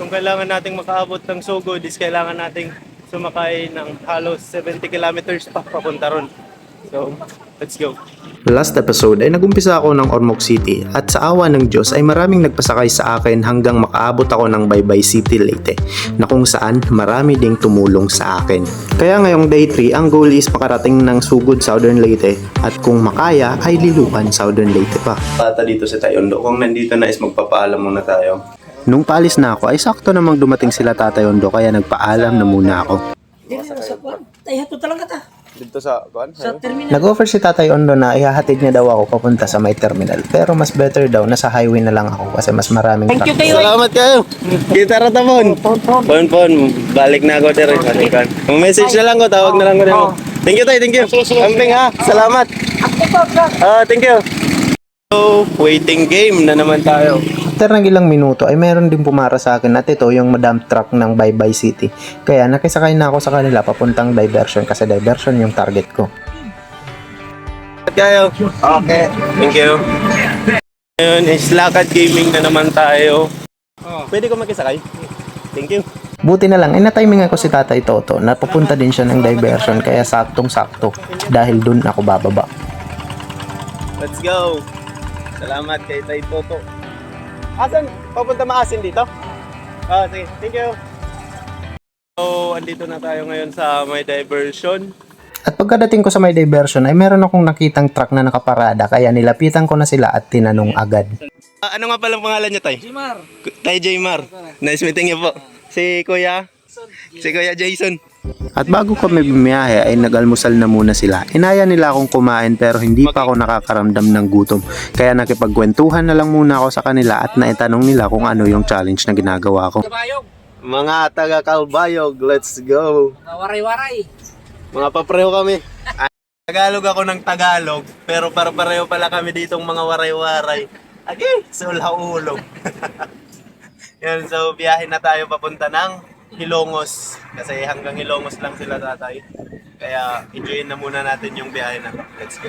Kung kailangan nating makaabot ng Sugod, is kailangan nating sumakay ng halos 70 kilometers pa papunta ron. So, let's go. Last episode ay nagumpisa ako ng Ormoc City at sa awa ng Diyos ay maraming nagpasakay sa akin hanggang makaabot ako ng Baybay City Leyte na kung saan marami ding tumulong sa akin. Kaya ngayong day 3 ang goal is makarating ng Sugod, Southern Leyte at kung makaya ay Liluan, Southern Leyte pa. Tata dito sa Tayondo, kung nandito na is magpapaalam muna tayo. Nung paalis na ako ay sakto namang dumating sila Tatay Ondo kaya nagpaalam na muna ako. Dili na sa kwan. Tay hato talaga ta. Dito sa kuan? Sa terminal. Nag-offer si Tatay Ondo na ihahatid niya daw ako papunta sa may terminal pero mas better daw na sa highway na lang ako kasi mas maraming Thank you truck. kayo. Salamat kayo. Kita ratamon. Pon, balik na ako dire. Message na lang ko, tawag na lang ko din mo. Thank you tay, thank you. Amping ha. Salamat. Thank you. So, waiting game na naman tayo. After ng ilang minuto ay meron din pumara sa akin at ito yung madam truck ng Baybay City. Kaya nakisakay na ako sa kanila papuntang diversion kasi diversion yung target ko. Kayo. Okay. Thank you. Ngayon is Lakad Gaming na naman tayo. Pwede ko makisakay? Thank you. Buti na lang, na-timing ako si Tatay Toto na papunta din siya ng diversion kaya saktong-sakto dahil dun ako bababa. Let's go. Salamat kay Tay Toto. Asan? Papunta maasin dito? Sige. Thank you. So, andito na tayo ngayon sa may diversion. At pagkadating ko sa may diversion ay meron akong nakitang truck na nakaparada kaya nilapitan ko na sila at tinanong agad. Ano nga palang pangalan niyo, Tay? Jimar. Tay Jaymar. Nice meeting you po. Si Kuya Jason. At bago kami bumiyahe ay nag-almusal na muna sila. Inaya nila akong kumain pero hindi pa ako nakakaramdam ng gutom. Kaya nakipagkwentuhan na lang muna ako sa kanila at naitanong nila kung ano yung challenge na ginagawa ko. Kabayog. Mga taga Calbayog, let's go. Waray-waray. Mga papreho kami. Tagalog ako ng Tagalog, pero pareho pala kami ditong mga waray-waray. Agi, sulhaulog. Yan, so biyahe na tayo papunta ng Hilongos. Kasi hanggang Hilongos lang sila tatay. Kaya enjoyin na muna natin yung biyahe na. Let's go.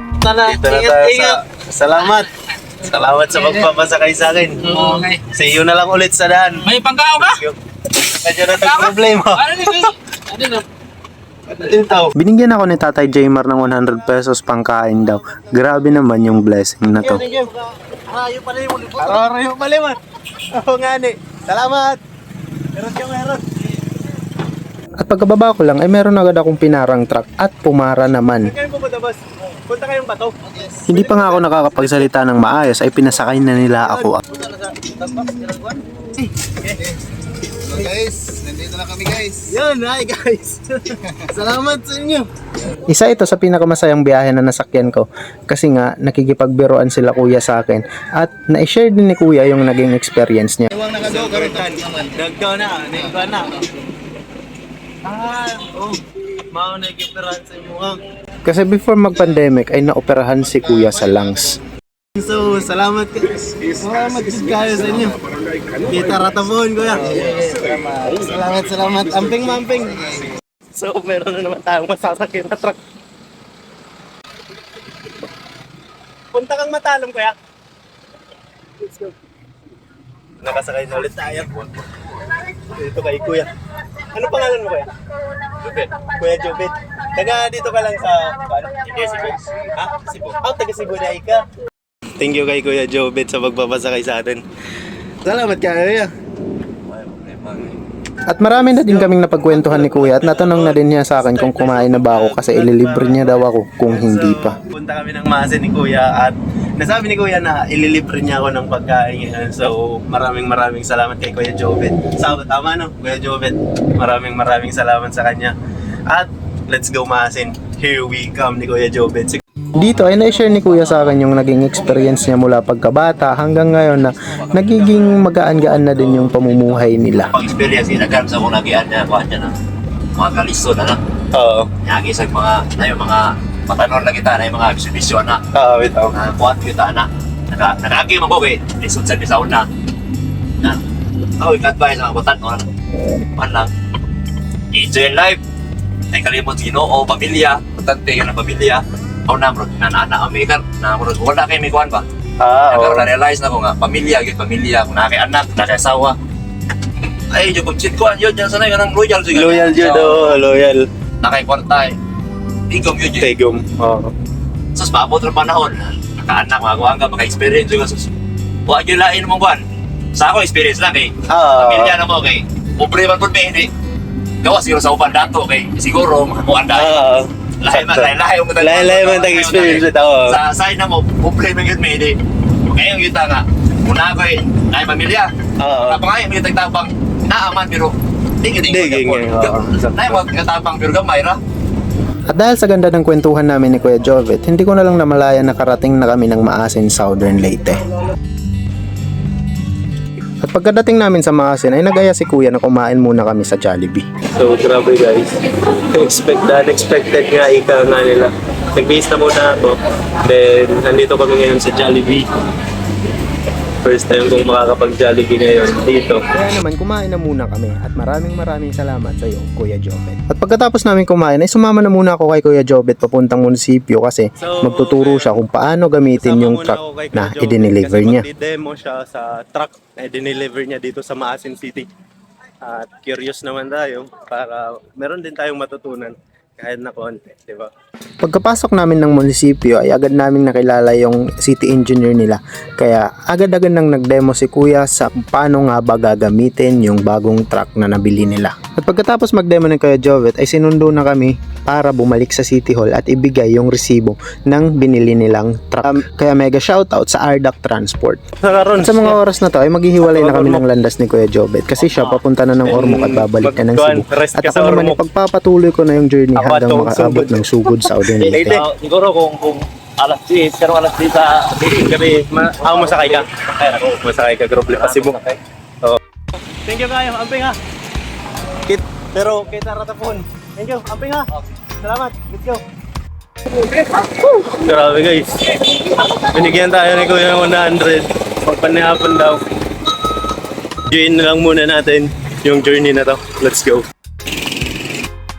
Dito na tayo sa... Salamat! Salamat sa magpapasakay sa akin. Okay. See you na lang ulit sa daan. May pangkao ka? Medyo na tayong problema. Ano ni? Ano na? Tintaw. Binigyan ako ni Tatay Jaymar ng 100 pesos pangkain daw. Grabe naman yung blessing na to. Thank you. Arayo pala mo. Oo nga ni. Salamat. Meron. At pagkababa ko lang ay meron agad akong pinarang truck at pumara naman. Saan kayo pupunta, boss? Punta kayong Bato? Hindi pa nga ako nakakapagsalita ng maayos ay pinasakay na nila ako. Hello guys, nandito na kami guys. Yan, hi guys. Salamat sa inyo. Isa ito sa pinakamasayang biyahe na nasakyan ko kasi nga nakikipagbiroan sila kuya sa akin at na-share din ni kuya yung naging experience niya. Iwang nakado karon Nagkaw na. Mao na ikiperan sa imo ha. Kasi before mag-pandemic ay naoperahan si kuya sa lungs. So, salamat kayo sa inyo. Kita ratamon kuya. Salamat. Amping. So, meron na naman tayong masasakyan na truck. Punta kang Matalom kuya. Let's go. Nakasakay na ulit tayo. Dito kay kuya. Ano pangalan mo kuya? Jubet. Kuya Jubet. Taga dito ka lang sa... Cebu. Ha? Cebu. Taga Cebu na ka. Thank you kay Kuya Jobet sa pagbabasakay sa atin. Salamat kayo. At marami na din kaming napagkwentuhan ni kuya at natanong na din niya sa akin kung kumain na ba ako kasi ililibre niya daw ako kung hindi pa. Punta kami ng Maasin ni Kuya at nasabi ni Kuya na ililibre niya ako ng pagkain ngayon. So maraming salamat kay Kuya Jobet. Tama no? Kuya Jobet. Maraming salamat sa kanya. At let's go Maasin. Here we come ni Kuya Jobet. Dito ay na-share ni kuya sa akin yung naging experience niya mula pagkabata hanggang ngayon na nagiging magaan-gaan na din yung pamumuhay nila. Pang-experience, inagram sa kong nagian na kuhan dyan mga kalisto na lang. Oo. Yagi sa mga matanor na kita na yung mga exhibition na. Bitaw. Kuhan kita na. Nakagi mo ko eh. Lisod sa bisaon na. Ako, ikadbay sa mga kutan. Man lang. enjoy life. Ay kalimot Ginoo, pamilya, importante yun ang pamilya. Ako na bro, nanana kami kan, na bro, wala kayo may kuhan ba? Pero na-realize na ko nga, pamilya, kung nakay-anak, nakay-asawa. Ay, yung pag-cheat ko, yun, dyan sanay ka ng loyal. Loyal yun, loyal. Nakay-kwarta eh. Tigom yun yun. Tegum. Oo. Sus, maabot ng panahon. Nakaanak, magawa ka, maka-experience yun. Sus, huwag yung lain mong kuhan. Sa ako, experience lang eh. Pamilya na mo, okay. Pobre man po, hindi. Gawa siguro sa upan dato, okay. Siguro, makakuhaan dahil. Lahi man tag-experience ito. Sa side na mo, pobre man yun, may hindi. Ngayon kita nga, muna ako eh, lahi pamilya. Napangayang may tagtabang, naaman pero tingin. Nahi mo tagtabang pero gamay ra. At dahil sa ganda ng kwentuhan namin ni Kuya Jovet, hindi ko na lang namalaya na karating na kami ng Maasin, Southern Leyte. At pagkadating namin sa Maasin ay nagaya si Kuya na kumain muna kami sa Jollibee. So, grabe guys. Unexpected nga ika nga nila. Nag-base na muna ako. Then, nandito kami ngayon sa Jollibee. First time kong makakapag-Jollibee ngayon dito. Kaya naman kumain na muna kami at maraming salamat sa iyo, Kuya Jovet. At pagkatapos namin kumain ay sumama na muna ako kay Kuya Jovet papuntang munisipyo kasi magtuturo siya kung paano gamitin yung truck na i-deliver niya. Demo siya sa truck na i-deliver niya dito sa Maasin City. At curious naman tayo para meron din tayong matutunan kahit na konti, di ba? Pagkapasok namin ng munisipyo ay agad naming nakilala yung city engineer nila. Kaya agad-agad nang nag-demo si Kuya sa kung paano nga ba gagamitin yung bagong truck na nabili nila. At pagkatapos mag-demo ng Kuya Jovet ay sinundo na kami para bumalik sa City Hall at ibigay yung resibo ng binili nilang truck. Kaya mega shoutout sa Ardac Transport. Sa mga oras na to ay maghihiwalay na kami ng landas ni Kuya Jovet kasi siya papunta na ng Ormoc at babalik na ng Cebu. At ako naman ipagpapatuloy ko na yung journey hanggang makaabot ng Sugod, Southern Leyte. Siguro kung alas 10, pero alas 10 sa Gabi, masakay ka. Masakay ka, Groble pa Cebu. Thank you kayo, amping ha. Pero kita ratapon. Thank you, amping ha. Salamat, let's go. Grabe guys. Binigyan tayo ni Kuya ng 100. Pagpanihapon daw. Join na lang muna natin yung journey na to. Let's go.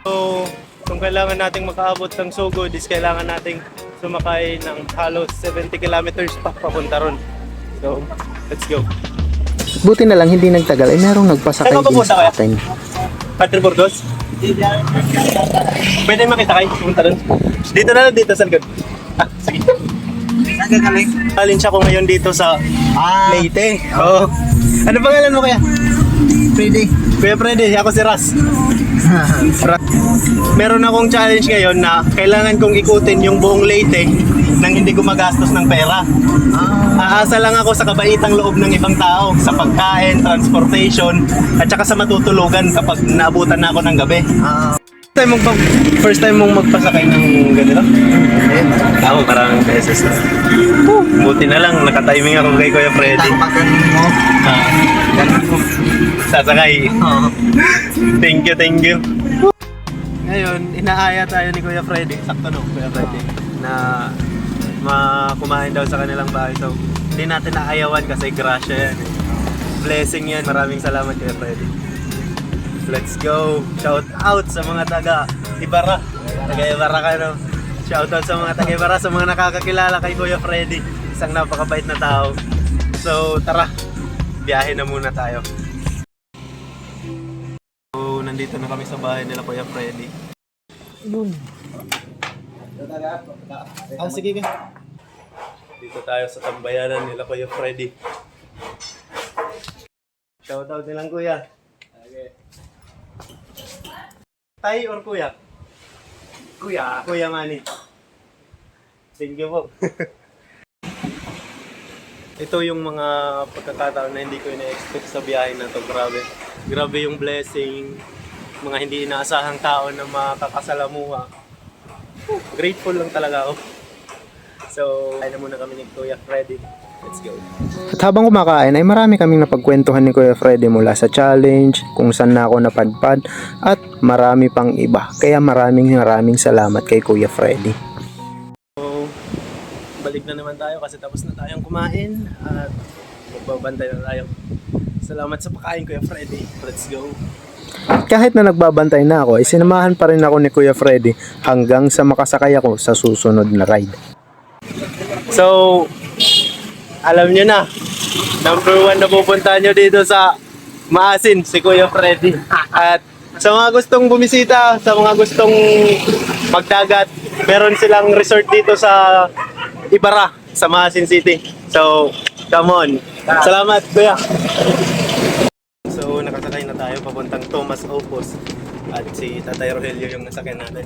So, kung kailangan nating makaabot ng Sugod, is kailangan nating sumakay ng halos 70 kilometers pa papunta ron. So, let's go. Buti na lang hindi nagtagal ay merong nagpasakay din sa atin. Patri Burgos? Pwede makita kayo, pumunta doon. Dito na lang, dito sa likod. Sige. Saan ka galing? Alin siya ko ngayon dito sa Leyte. Oo. Ano pangalan mo kaya? Freddy. Kuya Freddy, ako si Ras. Meron akong challenge ngayon na kailangan kong ikutin yung buong Leyte nang hindi gumagastos ng pera. Aasa lang ako sa kabaitang loob ng ibang tao, sa pagkain, transportation, at saka sa matutulugan kapag naabutan na ako ng gabi. First time mong magpasakay ng ganito? Ako, maraming beses na. Buti na lang, nakatiming ako kay Kuya Freddy. Pagkanin mo. Galing mo. Sasakay. Thank you. Ngayon, inaaya tayo ni Kuya Freddy. Sakto no, Kuya Freddy. Na kumain daw sa kanilang bahay. So, hindi natin naayawan kasi grasya yan. Blessing yan. Maraming salamat Kuya Freddy. Let's go. Shout out sa mga taga Ibarra. Taga Ibarra ka no. Shout out sa mga taga Ibarra, sa mga nakakakilala kay Kuya Freddy. Isang napakabait na tao. So, tara. Biyahe na muna tayo. So, nandito na kami sa bahay nila Kuya Freddy. Sige ka. Dito tayo sa tambayanan nila Kuya Freddy. Shoutout nilang Kuya. Okay. Tay or Kuya? Kuya. Kuya Manny. Thank you po. Ito yung mga pagkakataon na hindi ko ina-expect sa biyahe na to. Grabe yung blessing. Mga hindi inaasahang tao na makakasalamuha. Grateful lang talaga ako. So, kain na muna kami ni Kuya Freddy. Let's go. At habang kumakain ay marami kaming napagkwentuhan ni Kuya Freddy mula sa challenge, kung saan na ako napadpad, at marami pang iba. Kaya maraming salamat kay Kuya Freddy. So, balik na naman tayo kasi tapos na tayong kumain at magbabantay na tayo. Salamat sa pagkain Kuya Freddy. Let's go. Kahit na nagbabantay na ako, ay sinamahan pa rin ako ni Kuya Freddy hanggang sa makasakay ako sa susunod na ride. So, alam nyo na, number 1 na pupuntahan nyo dito sa Maasin, si Kuya Freddy. At sa mga gustong bumisita, sa mga gustong magdagat, meron silang resort dito sa Ibarra, sa Maasin City. So, come on. Salamat, Kuya. So, nakasakay na tayo papuntang Thomas Opus. At si Tatay Rogelio yung nasakyan natin.